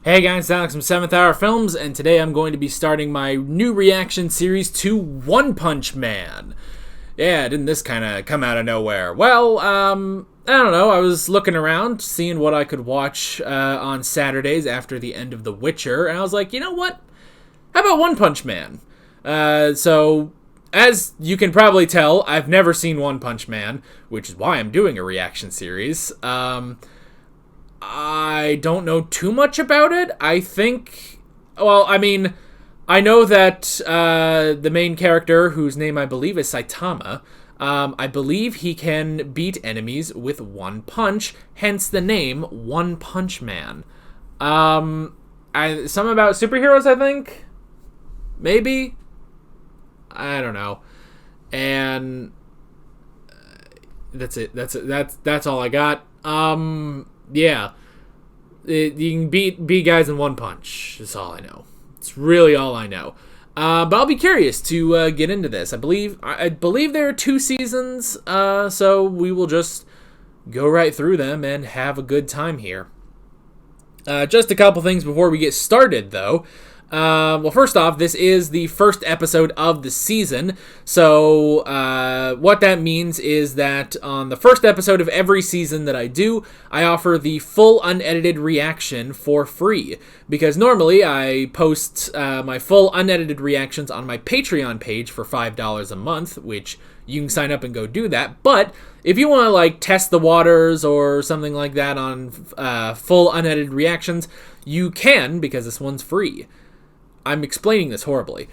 Hey guys, it's Alex from 7th Hour Films, and today I'm going to be starting my new reaction series to One Punch Man. Yeah, didn't this kind of come out of nowhere? Well, I don't know, I was looking around, seeing what I could watch on Saturdays after the end of The Witcher, and I was like, you know what? How about One Punch Man? So, as you can probably tell, I've never seen One Punch Man, which is why I'm doing a reaction series. I don't know too much about it. I know that the main character, whose name I believe is Saitama, I believe he can beat enemies with one punch, hence the name One Punch Man. Something about superheroes, I think? Maybe? I don't know. And that's it. That's all I got. Yeah. You can beat guys in one punch. That's all I know. It's really all I know. But I'll be curious to get into this. I believe there are 2 seasons, so we will just go right through them and have a good time here. Just a couple things before we get started, though. Well, first off, this is the first episode of the season, so what that means is that on the first episode of every season that I do, I offer the full unedited reaction for free, because normally I post my full unedited reactions on my Patreon page for $5 a month, which you can sign up and go do that, but if you want to like test the waters or something like that on full unedited reactions, you can, because this one's free. I'm explaining this horribly.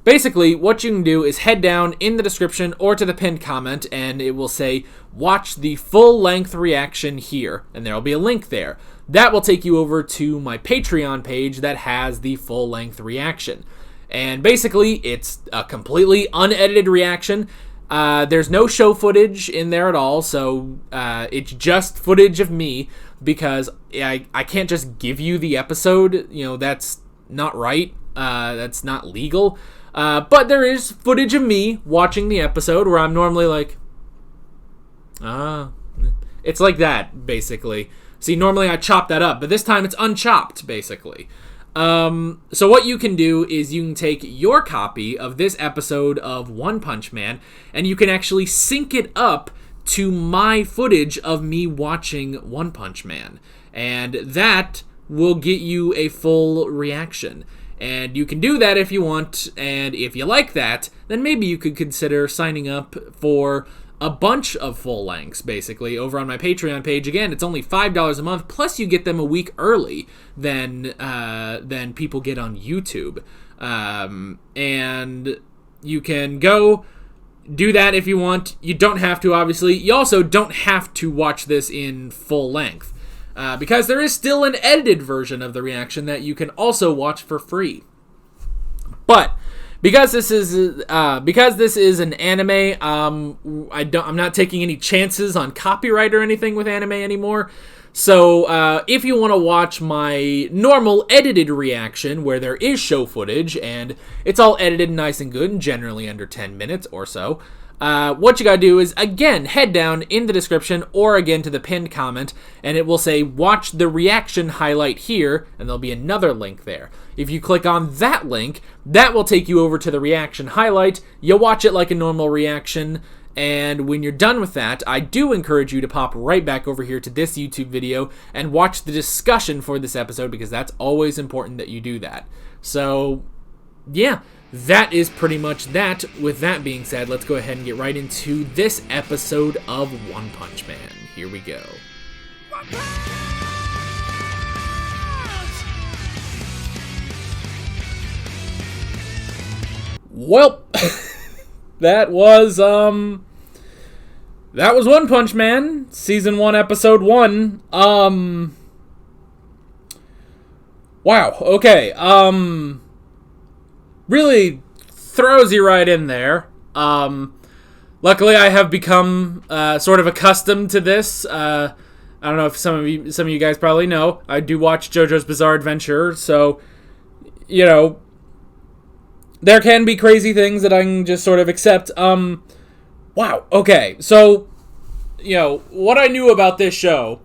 Basically, what you can do is head down in the description or to the pinned comment, and it will say, watch the full-length reaction here, and there will be a link there. That will take you over to my Patreon page that has the full-length reaction. And basically, it's a completely unedited reaction. There's no show footage in there at all, so it's just footage of me, because I can't just give you the episode. You know, that's not right. That's not legal. But there is footage of me watching the episode where I'm normally like, it's like that, basically. See, normally I chop that up, but this time it's unchopped, basically. So what you can do is you can take your copy of this episode of One Punch Man, and you can actually sync it up to my footage of me watching One Punch Man. And that will get you a full reaction. And you can do that if you want, and if you like that, then maybe you could consider signing up for a bunch of full lengths, basically, over on my Patreon page. Again, it's only $5 a month, plus you get them a week early than people get on YouTube. And you can go do that if you want. You don't have to, obviously. You also don't have to watch this in full length. Because there is still an edited version of the reaction that you can also watch for free. But because this is an anime, I'm not taking any chances on copyright or anything with anime anymore. So if you want to watch my normal edited reaction, where there is show footage and it's all edited nice and good, and generally under 10 minutes or so. What you gotta do is, again, head down in the description or again to the pinned comment, and it will say, watch the reaction highlight here, and there'll be another link there. If you click on that link, that will take you over to the reaction highlight. You'll watch it like a normal reaction, and when you're done with that, I do encourage you to pop right back over here to this YouTube video and watch the discussion for this episode, because that's always important that you do that. So, yeah. That is pretty much that. With that being said, let's go ahead and get right into this episode of One Punch Man. Here we go. Well, that was One Punch Man, Season 1, Episode 1. Wow, okay, really throws you right in there. Luckily, I have become sort of accustomed to this. I don't know if some of you guys probably know, I do watch JoJo's Bizarre Adventure, so you know there can be crazy things that I can just sort of accept. Wow. Okay. So, you know what I knew about this show.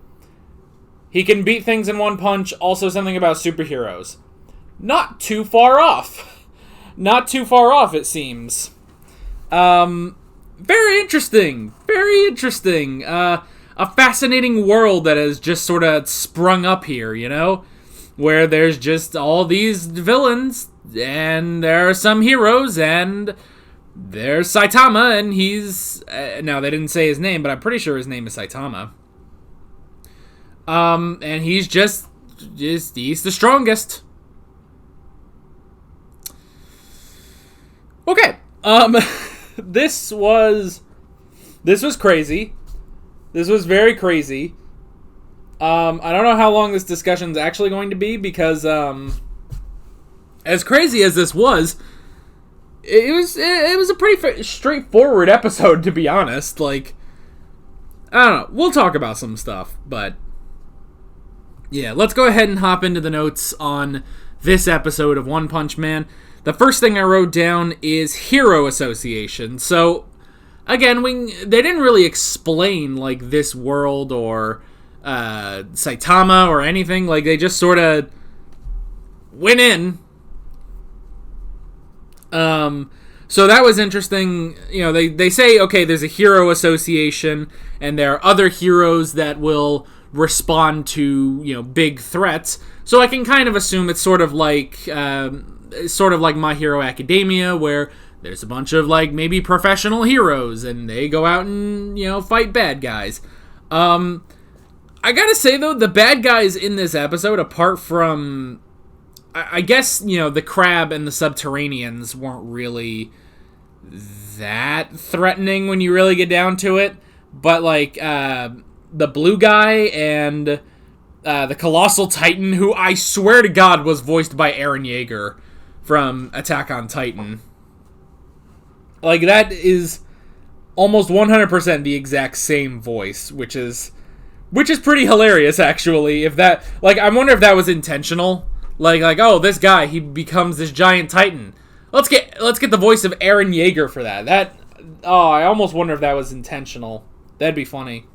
He can beat things in one punch. Also something about superheroes. Not too far off. Not too far off, it seems. Very interesting. Very interesting. A fascinating world that has just sort of sprung up here, you know? Where there's just all these villains, and there are some heroes, and there's Saitama, and he's... now, they didn't say his name, but I'm pretty sure his name is Saitama. And he's just he's the strongest. Okay. This was crazy. This was very crazy. I don't know how long this discussion's actually going to be because, as crazy as this was, it was a pretty straightforward episode, to be honest. Like, I don't know. We'll talk about some stuff, but yeah, let's go ahead and hop into the notes on this episode of One Punch Man. The first thing I wrote down is Hero Association. So, again, they didn't really explain, like, this world or Saitama or anything. Like, they just sort of went in. So that was interesting. You know, they say, okay, there's a Hero Association, and there are other heroes that will respond to, you know, big threats. So I can kind of assume it's sort of like My Hero Academia, where there's a bunch of, like, maybe professional heroes, and they go out and, you know, fight bad guys. I gotta say, though, the bad guys in this episode, apart from, I guess, you know, the Crab and the Subterraneans weren't really that threatening when you really get down to it. But, like, the blue guy and the Colossal Titan, who I swear to God was voiced by Eren Yeager from Attack on Titan. Like, that is almost 100% the exact same voice, which is pretty hilarious, actually. If that, like, I wonder if that was intentional. Like, oh, this guy, he becomes this giant Titan. Let's get the voice of Eren Yeager for that. I almost wonder if that was intentional. That'd be funny.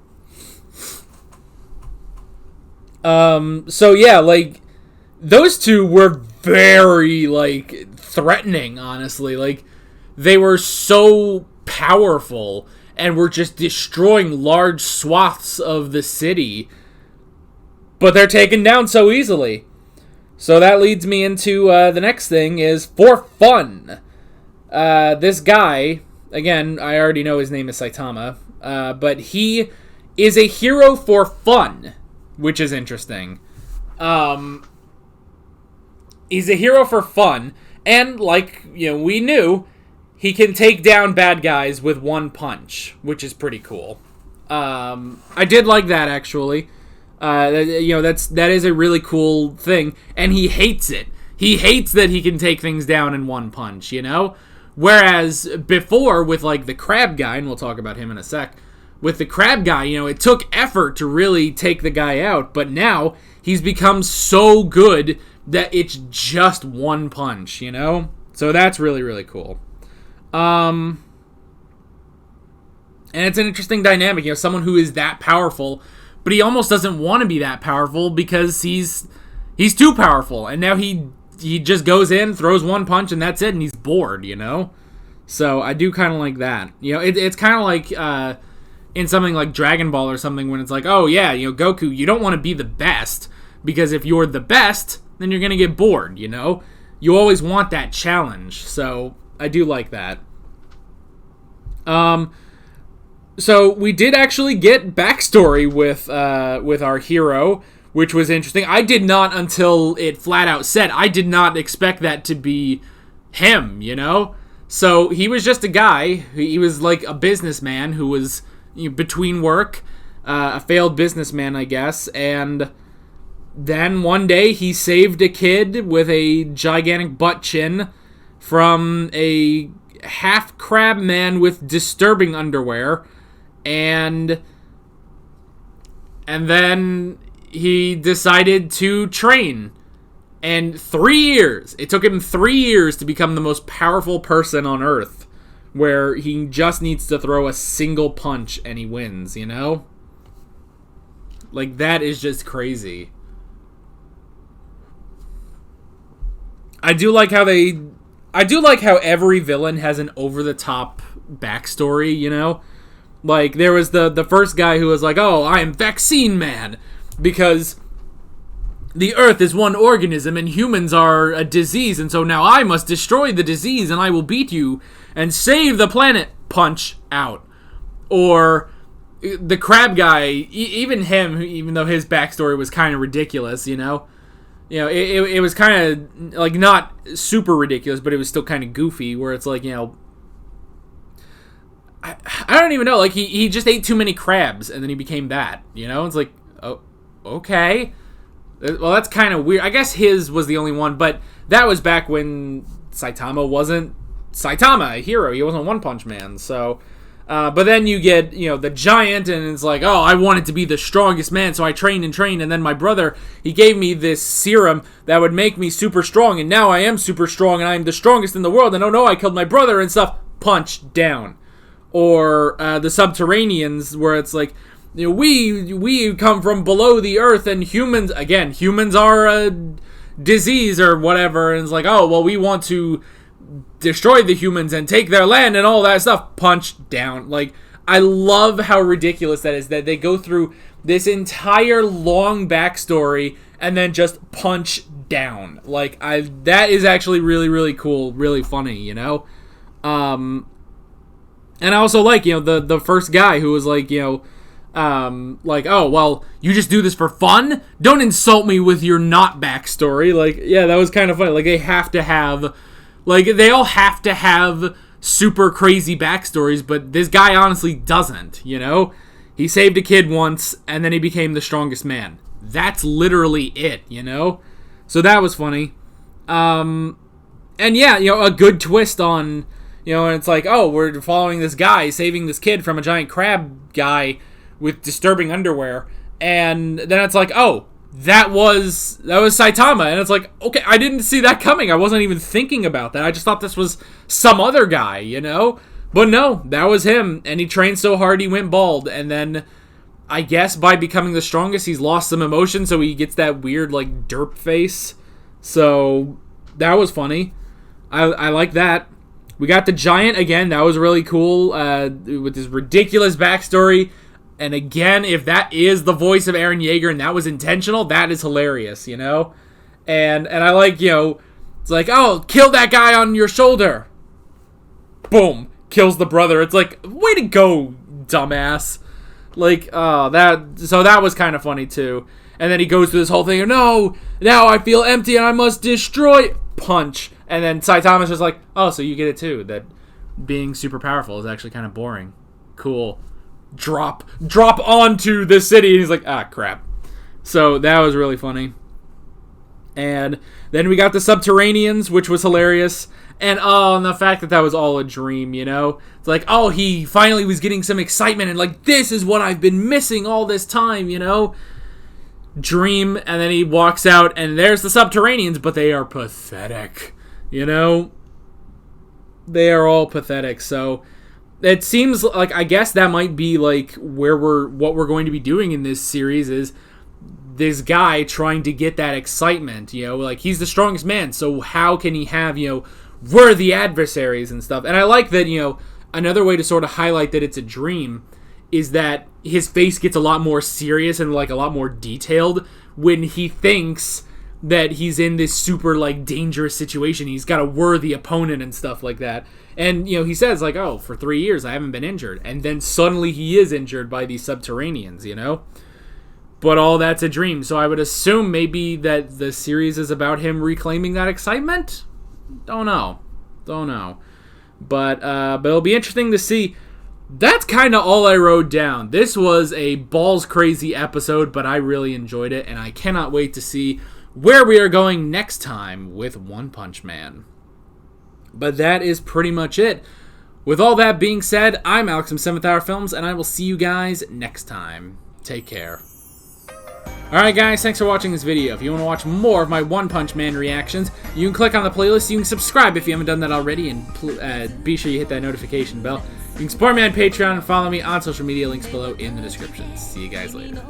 So yeah, like, those two were very, like, threatening, honestly. Like, they were so powerful and were just destroying large swaths of the city. But they're taken down so easily. So that leads me into the next thing is for fun. This guy, again, I already know his name is Saitama, but he is a hero for fun, which is interesting. He's a hero for fun, and like, you know, we knew, he can take down bad guys with one punch, which is pretty cool. I did like that, actually. You know, that is a really cool thing, and he hates it. He hates that he can take things down in one punch, you know? Whereas before, with, like, the Crab guy, and we'll talk about him in a sec, with the Crab guy, you know, it took effort to really take the guy out, but now he's become so good that it's just one punch, you know? So that's really, really cool. And it's an interesting dynamic, you know, someone who is that powerful, but he almost doesn't want to be that powerful because he's too powerful, and now he just goes in, throws one punch, and that's it, and he's bored, you know? So I do kind of like that. You know, it's kind of like in something like Dragon Ball or something, when it's like, oh yeah, you know, Goku, you don't want to be the best, because if you're the best, then you're going to get bored, you know? You always want that challenge, so I do like that. So we did actually get backstory with our hero, which was interesting. I did not, until it flat out said, I did not expect that to be him, you know? So he was just a guy. He was like a businessman who was, you know, between work, a failed businessman, I guess, and then one day he saved a kid with a gigantic butt chin from a half crab man with disturbing underwear. And then he decided to train. And 3 years. It took him 3 years to become the most powerful person on Earth. Where he just needs to throw a single punch and he wins, you know? Like, that is just crazy. I do like how every villain has an over-the-top backstory, you know? Like, there was the first guy who was like, oh, I am Vaccine Man, because the Earth is one organism and humans are a disease, and so now I must destroy the disease and I will beat you and save the planet. Punch out. Or the crab guy, even him, even though his backstory was kind of ridiculous, you know? You know, it was kind of, like, not super ridiculous, but it was still kind of goofy, where it's like, you know, I don't even know, like, he just ate too many crabs, and then he became that, you know? It's like, oh, okay. Well, that's kind of weird. I guess his was the only one, but that was back when Saitama wasn't Saitama, a hero. He wasn't One Punch Man, so... but then you get, you know, the giant, and it's like, oh, I wanted to be the strongest man, so I trained, and then my brother, he gave me this serum that would make me super strong, and now I am super strong, and I am the strongest in the world, and oh no, I killed my brother and stuff. Punch down. Or the Subterraneans, where it's like, you know, we come from below the earth, and humans are a disease or whatever, and it's like, oh, well, we want to destroy the humans and take their land and all that stuff. Punch down. Like, I love how ridiculous that is, that they go through this entire long backstory and then just punch down. Like, that is actually really, really cool, really funny, you know? And I also like, you know, the first guy who was like, you know, like, oh, well, you just do this for fun? Don't insult me with your not backstory. Like, yeah, that was kind of funny. Like, they all have to have super crazy backstories, but this guy honestly doesn't, you know? He saved a kid once, and then he became the strongest man. That's literally it, you know? So that was funny. And yeah, you know, a good twist on, you know, and it's like, oh, we're following this guy, saving this kid from a giant crab guy with disturbing underwear, and then it's like, oh, that was Saitama, and it's like, okay, I didn't see that coming. I wasn't even thinking about that. I just thought this was some other guy, you know? But no, that was him, and he trained so hard he went bald, and then I guess by becoming the strongest, he's lost some emotion, so he gets that weird, like, derp face. So that was funny. I like that. We got the giant again. That was really cool, with this ridiculous backstory. And again, if that is the voice of Eren Yeager and that was intentional, that is hilarious, you know? And I like, you know, it's like, oh, kill that guy on your shoulder. Boom. Kills the brother. It's like, way to go, dumbass. Like, so that was kind of funny too. And then he goes through this whole thing of, no, now I feel empty and I must destroy. Punch. And then Saitama's just like, oh, so you get it too, that being super powerful is actually kind of boring. Cool. Drop onto the city, and he's like, ah, crap. So that was really funny. And then we got the Subterraneans, which was hilarious. And and the fact that was all a dream, you know? It's like, oh, he finally was getting some excitement, and like, this is what I've been missing all this time, you know? Dream, and then he walks out, and there's the Subterraneans, but they are pathetic, you know? They are all pathetic, so it seems like, I guess that might be like what we're going to be doing in this series is this guy trying to get that excitement, you know, like he's the strongest man, so how can he have, you know, worthy adversaries and stuff. And I like that, you know, another way to sort of highlight that it's a dream is that his face gets a lot more serious and like a lot more detailed when he thinks that he's in this super like dangerous situation. He's got a worthy opponent and stuff like that. And, you know, he says, like, oh, for 3 years I haven't been injured. And then suddenly he is injured by these Subterraneans, you know? But all that's a dream. So I would assume maybe that the series is about him reclaiming that excitement? Don't know. But it'll be interesting to see. That's kind of all I wrote down. This was a balls crazy episode, but I really enjoyed it. And I cannot wait to see where we are going next time with One Punch Man. But that is pretty much it. With all that being said, I'm Alex from 7th Hour Films, and I will see you guys next time. Take care. Alright guys, thanks for watching this video. If you want to watch more of my One Punch Man reactions, you can click on the playlist, you can subscribe if you haven't done that already, and be sure you hit that notification bell. You can support me on Patreon and follow me on social media, links below in the description. See you guys later.